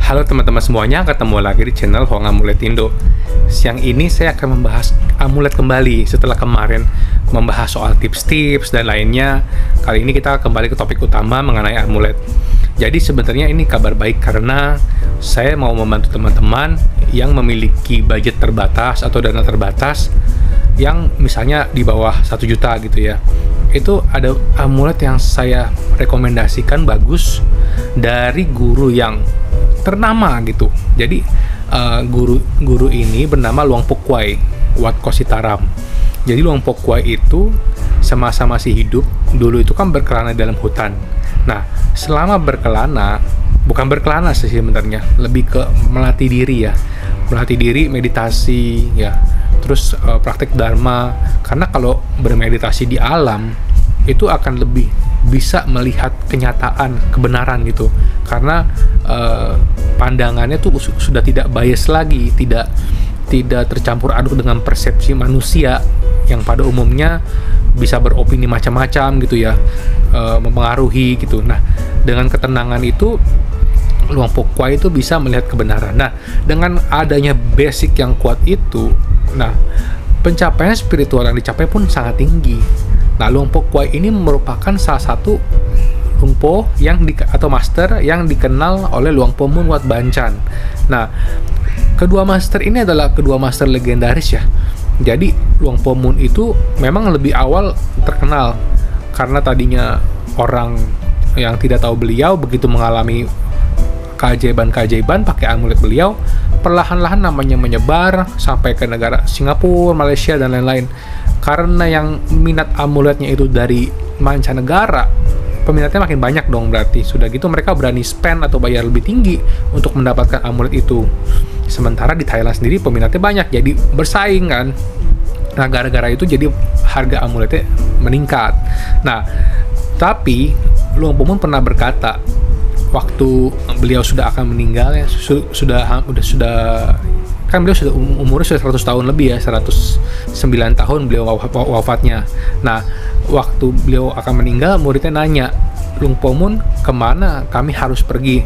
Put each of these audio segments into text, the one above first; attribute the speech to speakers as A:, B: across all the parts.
A: Halo teman-teman semuanya, ketemu lagi di channel Hong Amulet Indo. Siang ini saya akan membahas amulet kembali setelah kemarin membahas soal tips-tips dan lainnya. Kali ini kita kembali ke topik utama mengenai amulet. Jadi sebenarnya ini kabar baik karena saya mau membantu teman-teman yang memiliki budget terbatas atau dana terbatas yang misalnya di bawah 1 juta gitu ya. Itu ada amulet yang saya rekomendasikan bagus dari guru yang ternama gitu. Jadi guru ini bernama Luang Por Kuai Wat Kositaram. Jadi Luang Por Kuai itu semasa masih hidup dulu itu kan berkelana dalam hutan. Nah, selama berkelana, bukan berkelana sih sebenarnya, lebih ke melatih diri ya. Melatih diri, meditasi ya. Terus praktek dharma, karena kalau bermeditasi di alam itu akan lebih bisa melihat kenyataan, kebenaran gitu, karena pandangannya tuh sudah tidak bias lagi, tidak tercampur aduk dengan persepsi manusia yang pada umumnya bisa beropini macam-macam gitu ya, mempengaruhi gitu. Nah, dengan ketenangan itu Luang Por Kuai itu bisa melihat kebenaran. Nah, dengan adanya basic yang kuat itu, nah pencapaian spiritual yang dicapai pun sangat tinggi. Nah, Luang Por Kuai ini merupakan salah satu Luang Po atau master yang dikenal oleh Luang Por Mun Wat Banchan. Nah, kedua master ini adalah kedua master legendaris ya. Jadi Luang Por Mun itu memang lebih awal terkenal karena tadinya orang yang tidak tahu beliau begitu mengalami keajaiban-keajaiban pakai amulet beliau, perlahan-lahan namanya menyebar sampai ke negara Singapura, Malaysia, dan lain-lain. Karena yang minat amuletnya itu dari mancanegara, peminatnya makin banyak dong berarti. Sudah gitu mereka berani spend atau bayar lebih tinggi untuk mendapatkan amulet itu. Sementara di Thailand sendiri peminatnya banyak, jadi bersaing kan. Nah, gara-gara itu jadi harga amuletnya meningkat. Nah, tapi Luang Por Mun pernah berkata, waktu beliau sudah akan meninggal ya, sudah kan beliau sudah umurnya sudah 100 tahun lebih ya, 109 tahun beliau wafatnya. Nah, waktu beliau akan meninggal, muridnya nanya, Luang Por Mun, kemana kami harus pergi?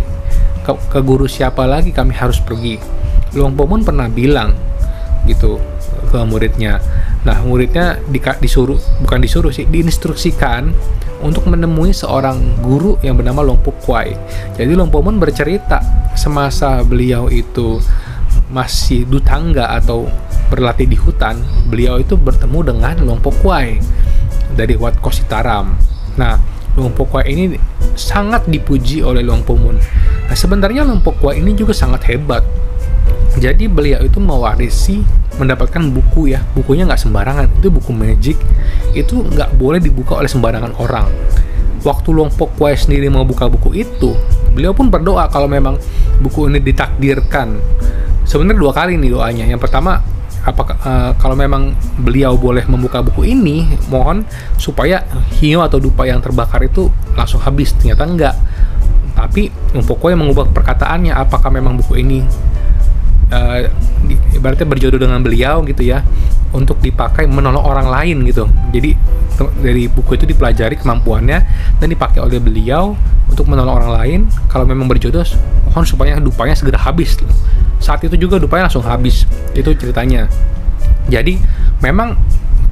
A: Ke guru siapa lagi kami harus pergi? Luang Por Mun pernah bilang gitu ke muridnya. Nah, muridnya diinstruksikan untuk menemui seorang guru yang bernama Luang Por Kuai. Jadi Luang Por Mun bercerita semasa beliau itu masih dutangga atau berlatih di hutan, beliau itu bertemu dengan Luang Por Kuai dari Wat Kositaram. Nah, Luang Por Kuai ini sangat dipuji oleh Luang Por Mun. Nah, sebenarnya Luang Por Kuai ini juga sangat hebat. Jadi beliau itu mewarisi, mendapatkan buku ya, bukunya nggak sembarangan, itu buku magic, itu nggak boleh dibuka oleh sembarangan orang. Waktu Luang Por Kuai sendiri mau buka buku itu, beliau pun berdoa kalau memang buku ini ditakdirkan. Sebenarnya 2 kali nih doanya. Yang pertama, kalau memang beliau boleh membuka buku ini, mohon supaya hiu atau dupa yang terbakar itu langsung habis. Ternyata enggak. Tapi Luang Por Kuai mengubah perkataannya, apakah memang buku ini ibaratnya berjodoh dengan beliau gitu ya, untuk dipakai menolong orang lain gitu. Jadi dari buku itu dipelajari kemampuannya dan dipakai oleh beliau untuk menolong orang lain. Kalau memang berjodoh, mohon supaya dupanya segera habis. Saat itu juga dupanya langsung habis. Itu ceritanya. Jadi memang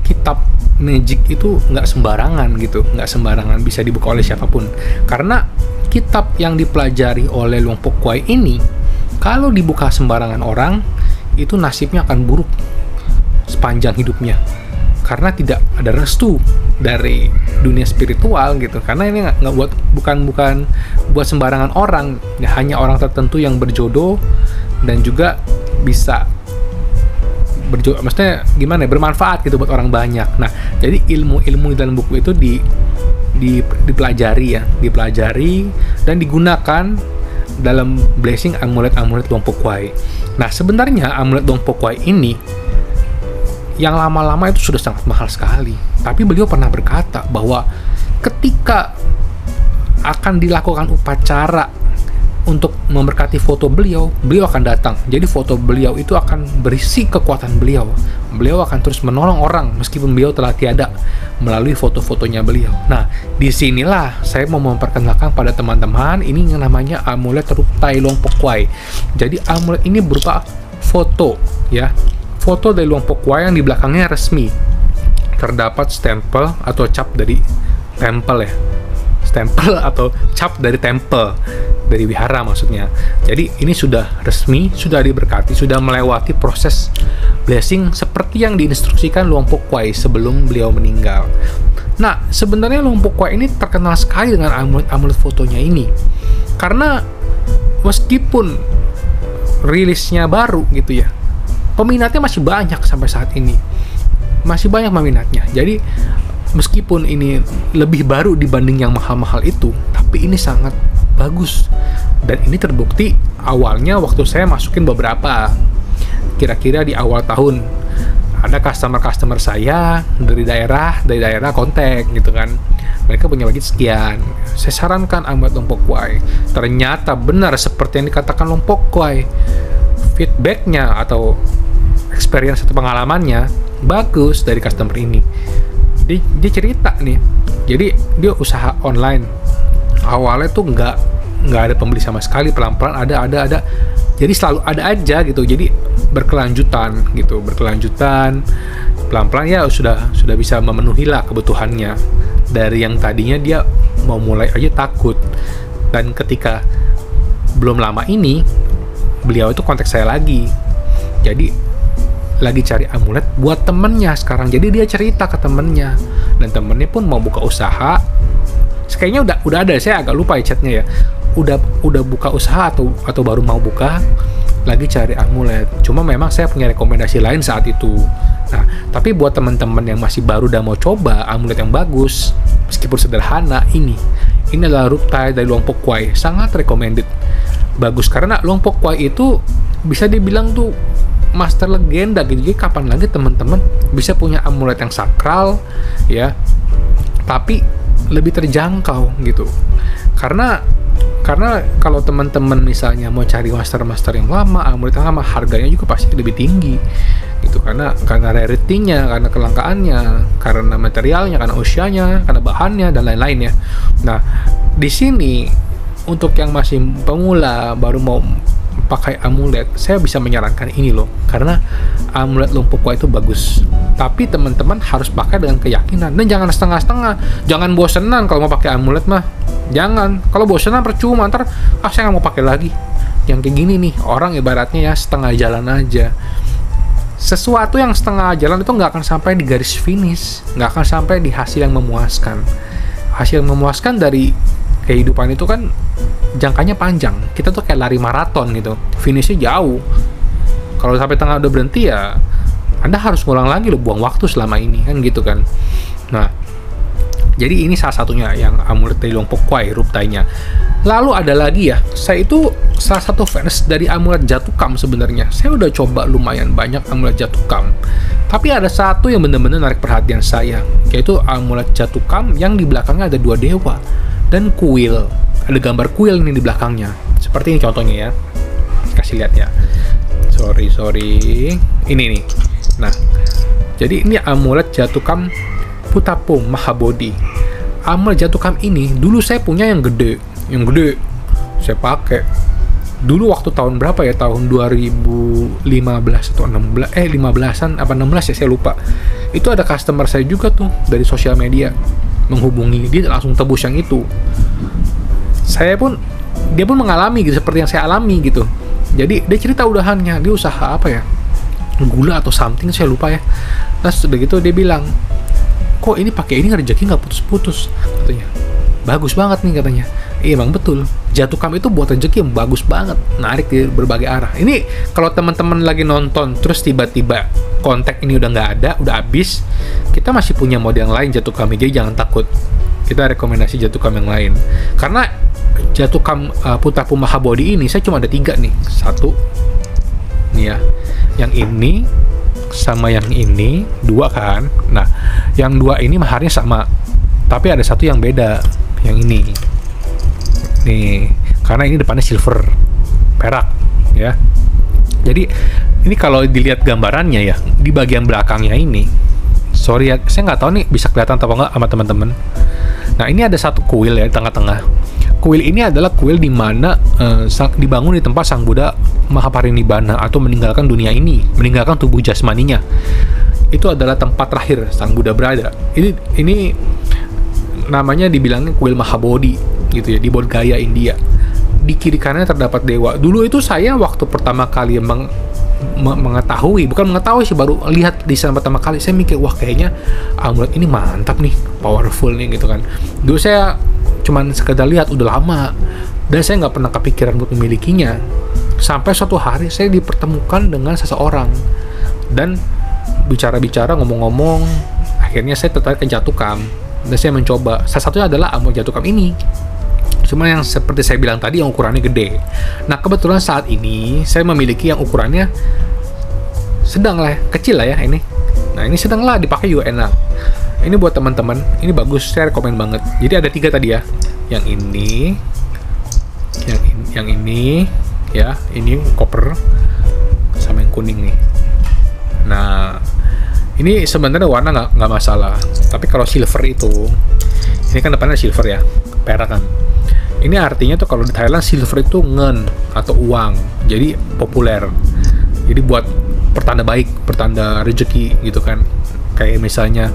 A: kitab magic itu nggak sembarangan gitu, nggak sembarangan bisa dibuka oleh siapapun. Karena kitab yang dipelajari oleh Luang Por Kuai ini, kalau dibuka sembarangan orang, itu nasibnya akan buruk sepanjang hidupnya. Karena tidak ada restu dari dunia spiritual gitu. Karena ini bukan buat sembarangan orang, ya, hanya orang tertentu yang berjodoh dan juga bisa maksudnya gimana ya, bermanfaat gitu buat orang banyak. Nah, jadi ilmu-ilmu dalam buku itu dipelajari dan digunakan dalam blessing amulet-amulet Luang Por Kuai. Nah, sebenarnya amulet Luang Por Kuai ini yang lama-lama itu sudah sangat mahal sekali. Tapi beliau pernah berkata bahwa ketika akan dilakukan upacara untuk memberkati foto beliau akan datang. Jadi foto beliau itu akan berisi kekuatan beliau. Beliau akan terus menolong orang meskipun beliau telah tiada. melalui foto-fotonya beliau. Nah, disinilah saya mau memperkenalkan pada teman-teman ini yang namanya amulet Ruptai Luang Por Kwai. Jadi amulet ini berupa foto, ya, foto dari Luang Por Kwai yang di belakangnya resmi. Terdapat stempel atau cap dari tempel, ya, stempel atau cap dari tempel, dari wihara maksudnya. Jadi ini sudah resmi, sudah diberkati, sudah melewati proses blessing seperti yang diinstruksikan Luang Por Kwai sebelum beliau meninggal. Nah, sebenarnya Luang Por Kwai ini terkenal sekali dengan amulet fotonya ini. Karena meskipun rilisnya baru gitu ya, peminatnya masih banyak sampai saat ini. Masih banyak peminatnya. Jadi meskipun ini lebih baru dibanding yang mahal-mahal itu, tapi ini sangat bagus. Dan ini terbukti awalnya waktu saya masukin beberapa, kira-kira di awal tahun, ada customer saya dari daerah kontak gitu kan, mereka punya budget sekian, saya sarankan amulet Luang Por Kwai. Ternyata benar seperti yang dikatakan Luang Por Kwai, feedbacknya atau experience atau pengalamannya bagus dari customer ini. Dia cerita nih, jadi dia usaha online, awalnya tuh nggak ada pembeli sama sekali, pelan-pelan ada, jadi selalu ada aja gitu. Jadi berkelanjutan, pelan-pelan ya sudah bisa memenuhi lah kebutuhannya. Dari yang tadinya dia mau mulai aja takut, dan ketika belum lama ini beliau itu kontak saya lagi, jadi lagi cari amulet buat temennya sekarang. Jadi dia cerita ke temennya, dan temennya pun mau buka usaha. Kayaknya udah ada, saya agak lupa ya chatnya ya. Udah buka usaha atau baru mau buka, lagi cari amulet. Cuma memang saya punya rekomendasi lain saat itu. Nah, tapi buat teman-teman yang masih baru dan mau coba amulet yang bagus, meskipun sederhana, ini adalah Ruptai dari Luang Por Kwai. Sangat recommended. Bagus karena Luang Por Kwai itu bisa dibilang tuh master legenda gitu. Jadi kapan lagi teman-teman bisa punya amulet yang sakral ya, tapi lebih terjangkau gitu. Karena kalau teman-teman misalnya mau cari master yang lama, amulet yang lama, harganya juga pasti lebih tinggi gitu, karena rarity-nya, karena kelangkaannya, karena materialnya, karena usianya, karena bahannya dan lain-lainnya. Nah, di sini untuk yang masih pemula baru mau pakai amulet, saya bisa menyarankan ini loh, karena amulet Luang Por Kwai itu bagus. Tapi teman-teman harus pakai dengan keyakinan, dan jangan setengah-setengah, jangan bosenan kalau mau pakai amulet mah. Jangan, kalau bosenan percuma, ntar saya nggak mau pakai lagi. Yang kayak gini nih, orang ibaratnya ya setengah jalan aja. Sesuatu yang setengah jalan itu nggak akan sampai di garis finish, nggak akan sampai di hasil yang memuaskan. Hasil yang memuaskan dari kehidupan itu kan jangkanya panjang. Kita tuh kayak lari maraton gitu, finishnya jauh. Kalau sampai tengah udah berhenti ya Anda harus ngulang lagi loh, buang waktu selama ini kan gitu kan. Nah, jadi ini salah satunya yang amulet dari Luang Por Kwai, Ruptainya. Lalu ada lagi ya, saya itu salah satu fans dari amulet Jatukam sebenarnya. Saya udah coba lumayan banyak amulet Jatukam, tapi ada satu yang benar-benar narik perhatian saya, yaitu amulet Jatukam yang di belakangnya ada 2 dewa dan kuil. Ada gambar kuil nih di belakangnya. Seperti ini contohnya ya. Kasih lihat ya. Sorry. Ini nih. Nah, jadi ini amulet Jatukam Putapum Mahabodhi. Amulet Jatukam ini dulu saya punya yang gede saya pakai dulu waktu tahun berapa ya, tahun 2015 atau 15an apa 16 ya, saya lupa. Itu ada customer saya juga tuh dari sosial media menghubungi, dia langsung tebus yang itu. Dia pun mengalami gitu seperti yang saya alami gitu. Jadi dia cerita udahannya, dia usaha apa ya, gula atau something, saya lupa ya. Terus begitu dia bilang, kok ini pakai ini rezeki nggak putus-putus katanya. Bagus banget nih katanya. Iya emang betul, Jatukam itu buat rezeki yang bagus banget, narik di berbagai arah. Ini kalau teman-teman lagi nonton terus tiba-tiba kontak ini udah nggak ada, udah habis, kita masih punya mode yang lain Jatukam, jadi jangan takut. Kita rekomendasi Jatukam yang lain, karena Jatukam Putapum Mahabodhi ini saya cuma ada 3 nih. Satu nih ya, yang ini sama yang ini 2 kan. Nah, yang 2 ini maharnya sama, tapi ada satu yang beda, yang ini nih, karena ini depannya silver, perak ya. Jadi ini kalau dilihat gambarannya ya, di bagian belakangnya ini sorry ya, saya nggak tahu nih bisa kelihatan atau nggak sama teman-teman. Nah, ini ada satu kuil ya di tengah-tengah. Kuil ini adalah kuil di mana dibangun di tempat Sang Buddha Mahaparinibbana atau meninggalkan dunia ini, meninggalkan tubuh jasmaninya. Itu adalah tempat terakhir Sang Buddha berada. Ini namanya dibilangnya kuil Mahabodhi gitu ya, di Bodh Gaya, India. Di kiri kanannya terdapat dewa. Dulu itu saya waktu pertama kali mengetahui, bukan mengetahui sih, baru lihat di sana pertama kali, saya mikir, wah kayaknya amulet ini mantap nih, powerful nih gitu kan. Dulu saya cuman sekedar lihat, udah lama, dan saya nggak pernah kepikiran buat memilikinya. Sampai suatu hari saya dipertemukan dengan seseorang, dan bicara-bicara, ngomong-ngomong, akhirnya saya tertarik ke Jatukam, dan saya mencoba. Salah satunya adalah amulet Jatukam ini. Cuma yang seperti saya bilang tadi, yang ukurannya gede. Nah, kebetulan saat ini saya memiliki yang ukurannya sedang lah, kecil lah ya ini. Nah, ini sedang lah, dipakai juga enak. Ini buat teman-teman, ini bagus, saya rekomen banget. Jadi ada 3 tadi ya. Yang ini, yang ini, ya, ini koper, sama yang kuning nih. Nah, ini sebenarnya warna nggak masalah. Tapi kalau silver itu, ini kan depannya silver ya, perak kan. Ini artinya tuh kalau di Thailand silver itu ngen atau uang, jadi populer. Jadi buat pertanda baik, pertanda rezeki gitu kan. Kayak misalnya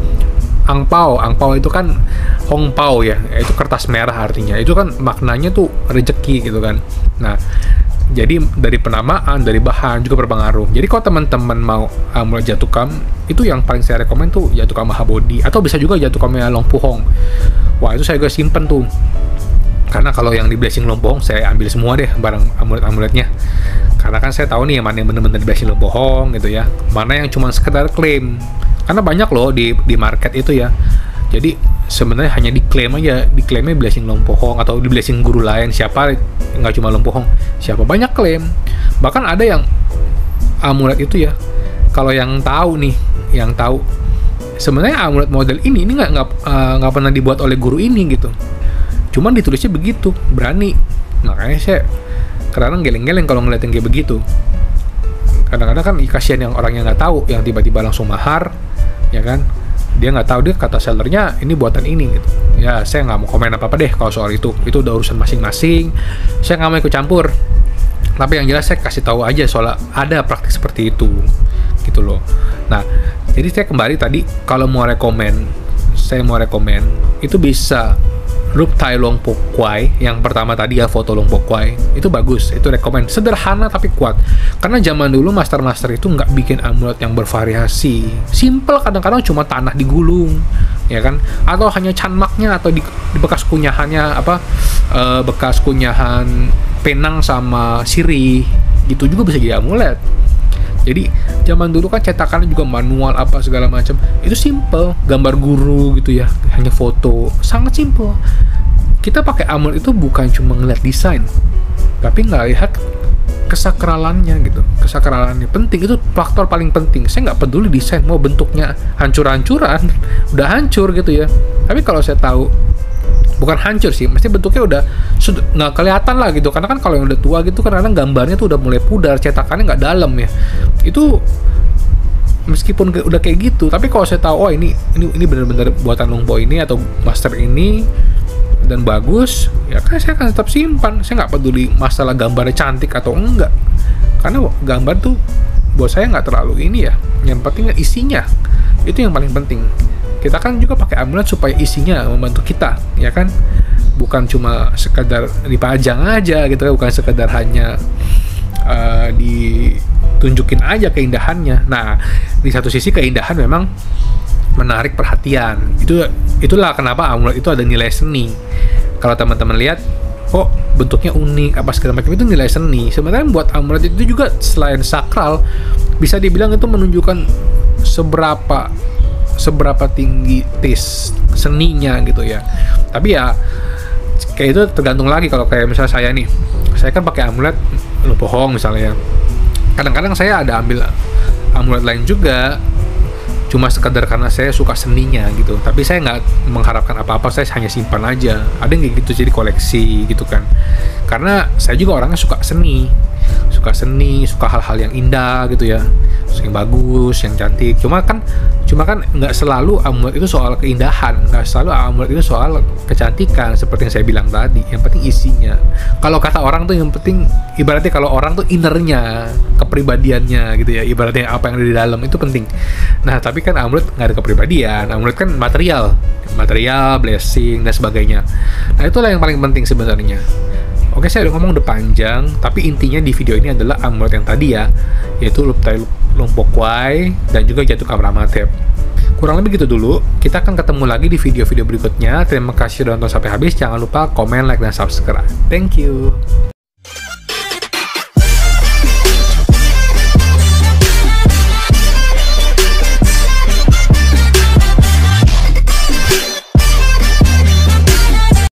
A: angpao itu kan hongpao ya, itu kertas merah artinya. Itu kan maknanya tuh rezeki gitu kan. Nah, jadi dari penamaan, dari bahan juga berpengaruh. Jadi kalau teman-teman mau amulet Jatukam, itu yang paling saya rekomen tuh Jatukam Mahabodhi, atau bisa juga Jatukamnya Long Puhong. Wah, itu saya juga simpen tuh. Karena kalau yang di Blessing Lompohong saya ambil semua deh barang amuletnya. Karena kan saya tahu nih yang mana yang bener-bener di Blessing Lompohong gitu ya. Mana yang cuma sekedar klaim. Karena banyak loh di market itu ya. Jadi sebenarnya hanya diklaim aja, diklaimnya Blessing Lompohong atau di Blessing guru lain, siapa, nggak cuma Lompohong, siapa, banyak klaim. Bahkan ada yang amulet itu ya, kalau yang tahu nih, yang tahu sebenarnya amulet model ini nggak pernah dibuat oleh guru ini gitu. Cuman ditulisnya begitu, berani. Makanya saya kadang geleng-geleng kalau ngeliatin kayak begitu. Kadang-kadang kan kasihan yang orang yang nggak tahu, yang tiba-tiba langsung mahar, ya kan? Dia nggak tahu, dia kata sellernya ini buatan ini gitu. Ya, saya nggak mau komen apa-apa deh kalau soal itu. Itu udah urusan masing-masing. Saya nggak mau ikut campur. Tapi yang jelas saya kasih tahu aja soal ada praktik seperti itu, gitu loh. Nah, jadi saya kembali tadi, kalau mau rekomen, saya mau rekomen itu bisa Rup Thai Long Po Kwai, yang pertama tadi ya, foto Long Po Kwai, itu bagus, itu rekomen, sederhana tapi kuat. Karena zaman dulu master-master itu nggak bikin amulet yang bervariasi, simple, kadang-kadang cuma tanah digulung, ya kan, atau hanya canmaknya, atau di bekas kunyahannya bekas kunyahan penang sama sirih, gitu juga bisa jadi amulet. Jadi zaman dulu kan cetakannya juga manual apa segala macam. Itu simple, gambar guru gitu ya, hanya foto, sangat simple. Kita pakai amulet itu bukan cuma ngeliat desain, tapi nggak lihat kesakralannya gitu. Kesakralannya penting, itu faktor paling penting. Saya nggak peduli desain, mau bentuknya hancur-hancuran, udah hancur gitu ya. Tapi kalau saya tahu, bukan hancur sih, mesti bentuknya udah nggak kelihatan lah gitu. Karena kan kalau yang udah tua gitu kan kadang gambarnya tuh udah mulai pudar, cetakannya nggak dalam ya. Itu meskipun udah kayak gitu, tapi kalau saya tahu, oh ini benar-benar buatan Longpo ini atau master ini dan bagus, ya kan saya akan tetap simpan. Saya nggak peduli masalah gambarnya cantik atau enggak, karena gambar tuh buat saya nggak terlalu ini ya. Yang penting isinya, itu yang paling penting. Kita kan juga pakai amulet supaya isinya membantu kita, ya kan? Bukan cuma sekadar dipajang aja gitu, bukan sekadar hanya ditunjukin aja keindahannya. Nah, di satu sisi keindahan memang menarik perhatian. Itulah kenapa amulet itu ada nilai seni. Kalau teman-teman lihat, kok bentuknya unik, apa segala macam, itu nilai seni. Sebenarnya buat amulet itu juga selain sakral, bisa dibilang itu menunjukkan seberapa tinggi taste seninya gitu ya. Tapi ya kayak itu tergantung lagi. Kalau kayak misalnya saya kan pakai amulet Lompohong misalnya. Kadang-kadang saya ada ambil amulet lain juga, cuma sekedar karena saya suka seninya gitu. Tapi saya nggak mengharapkan apa-apa, saya hanya simpan aja. Ada yang kayak gitu, jadi koleksi gitu kan. Karena saya juga orangnya suka seni, suka seni, suka hal-hal yang indah gitu ya, yang bagus, yang cantik. Cuma kan nggak selalu amulet itu soal keindahan, nggak selalu amulet itu soal kecantikan seperti yang saya bilang tadi. Yang penting isinya. Kalau kata orang tuh yang penting, ibaratnya kalau orang tuh innernya, kepribadiannya gitu ya, ibaratnya apa yang ada di dalam itu penting. Nah tapi kan amulet nggak ada kepribadian, amulet kan material, blessing dan sebagainya. Nah itulah yang paling penting sebenarnya. Oke, saya udah ngomong udah panjang, tapi intinya di video ini adalah amulet yang tadi ya, yaitu Tai Lung Pok Kwai dan juga Jatuh Kamramatep. Kurang lebih gitu dulu. Kita akan ketemu lagi di video-video berikutnya. Terima kasih sudah nonton sampai habis. Jangan lupa komen, like, dan subscribe. Thank you.